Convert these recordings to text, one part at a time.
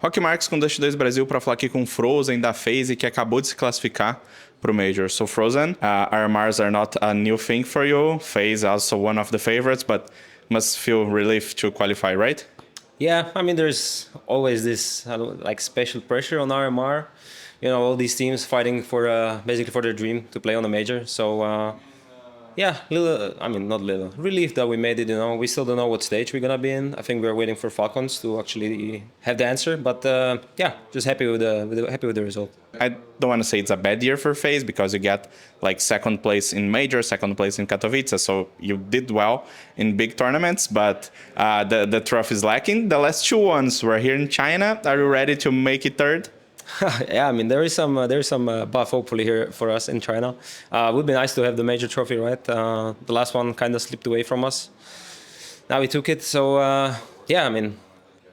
Rock Marques com Dust2 Brasil para falar aqui com Frozen da FaZe, que acabou de se classificar pro Major. So Frozen, RMRs are not a new thing for you. FaZe also one of the favorites, but must feel relief to qualify, right? Yeah, I mean, there's always this like special pressure on RMR. You know, all these teams fighting for basically for their dream to play on a major. So yeah, not little relief that we made it. You know, we still don't know what stage we're gonna be in. I think we're waiting for Falcons to actually have the answer. But yeah, just happy with the result. I don't want to say it's a bad year for FaZe because you got like second place in Major, second place in Katowice, so you did well in big tournaments, but the trophy is lacking. The last two ones were here in China. Are you ready to make it third? Yeah, I mean there is some buff hopefully here for us in China. Would be nice to have the major trophy, right? The last one kind of slipped away from us. Now we took it, so yeah, I mean,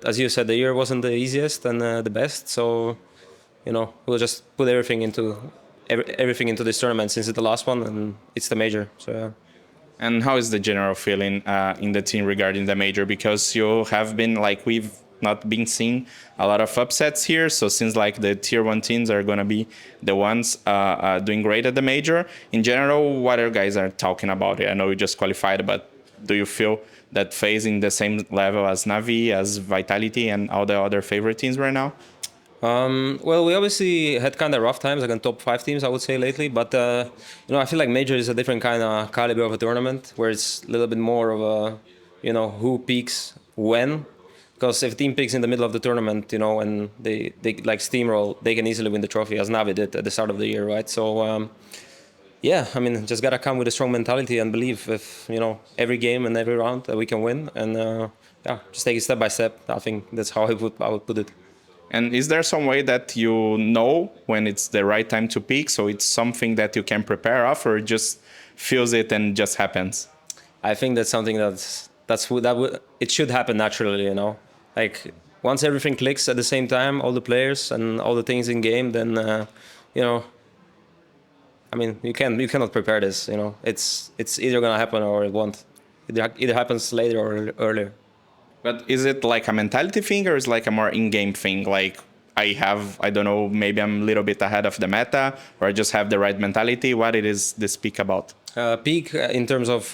as you said, the year wasn't the easiest and the best, so you know we'll just put everything into this tournament since it's the last one and it's the major. So. Yeah. And how is the general feeling in the team regarding the major? Because you have been like we've not been seeing a lot of upsets here, so since like the tier 1 teams are going to be the ones doing great at the major, in general, what you guys are talking about it? I know you just qualified, but do you feel that facing the same level as Navi, as Vitality, and all the other favorite teams right now? Well, we obviously had kind of rough times against top 5 teams, I would say, lately. But you know, I feel like Major is a different kind of caliber of a tournament, where it's a little bit more of a, you know, who peaks when. Because if a team picks in the middle of the tournament, you know, and they like steamroll, they can easily win the trophy, as Navi did at the start of the year, right? So yeah, I mean, just gotta come with a strong mentality and believe if, you know, every game and every round that we can win, and yeah, just take it step by step. I think that's how I would put it. And is there some way that you know when it's the right time to peak, so it's something that you can prepare off, or just feels it and just happens? I think that's something it should happen naturally, you know. Like once everything clicks at the same time, all the players and all the things in game, then you know, I mean, you cannot prepare this, you know. It's either gonna happen or it won't. It either happens later or earlier. But is it like a mentality thing, or is it like a more in-game thing? Like I don't know, maybe I'm a little bit ahead of the meta, or I just have the right mentality. What it is this peak about? Peak in terms of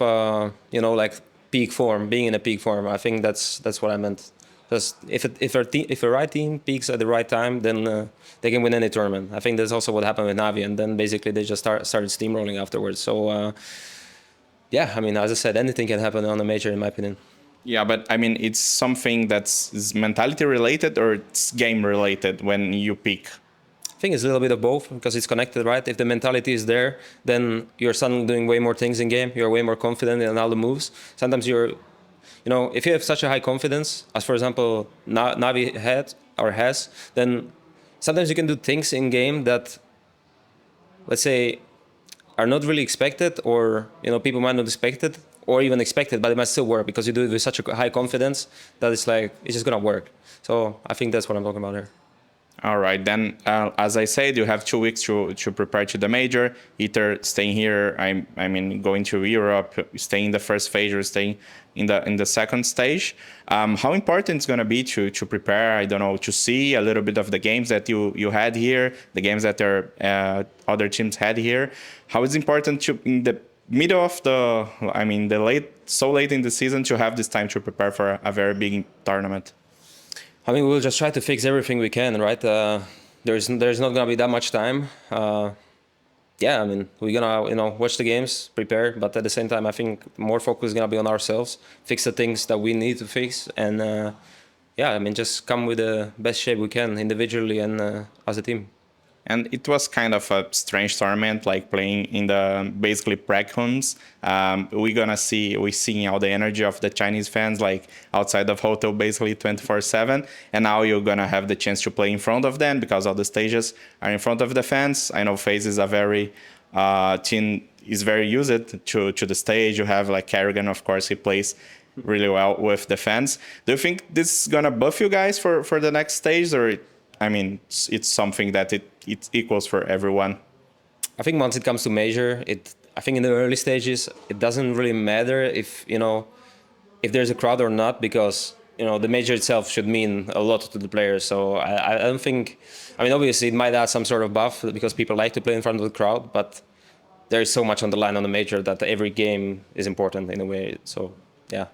you know, like peak form, being in a peak form. I think that's what I meant. Because if a right team peaks at the right time, then they can win any tournament. I think that's also what happened with Navi, and then basically they just started steamrolling afterwards. So yeah, I mean, as I said, anything can happen on a major, in my opinion. Yeah, but I mean, it's something is mentality related or it's game related when you peak? I think it's a little bit of both, because it's connected, right? If the mentality is there, then you're suddenly doing way more things in game. You're way more confident in all the moves. Sometimes you know, if you have such a high confidence, as for example, Navi had or has, then sometimes you can do things in game that, let's say, are not really expected, or, you know, people might not expect it, or even expected, but it might still work because you do it with such a high confidence that it's like, it's just gonna work. So I think that's what I'm talking about here. All right, then, as I said, you have 2 weeks to prepare to the major, either staying here, I mean, going to Europe, staying in the first phase, or staying in the second stage. How important it's going to be to prepare, I don't know, to see a little bit of the games that you had here, the games that other teams had here? How is it important to, in the middle of so late in the season, to have this time to prepare for a very big tournament? I mean, we'll just try to fix everything we can, right? There's not gonna be that much time. Yeah, I mean, we're gonna, you know, watch the games, prepare, but at the same time, I think more focus is gonna be on ourselves, fix the things that we need to fix, and yeah, I mean, just come with the best shape we can individually and as a team. And it was kind of a strange tournament, like playing in the basically practice rooms. We're seeing all the energy of the Chinese fans, like outside of hotel, basically 24/7. And now you're gonna have the chance to play in front of them because all the stages are in front of the fans. I know FaZe is a very team is very used to the stage. You have like Kerrigan, of course, he plays really well with the fans. Do you think this is gonna buff you guys for the next stage, or? I mean, it's something that it equals for everyone. I think once it comes to major, I think in the early stages, it doesn't really matter if, you know, if there's a crowd or not, because the major itself should mean a lot to the players. So I don't think. I mean, obviously, it might add some sort of buff because people like to play in front of the crowd, but there is so much on the line on the major that every game is important in a way. So yeah.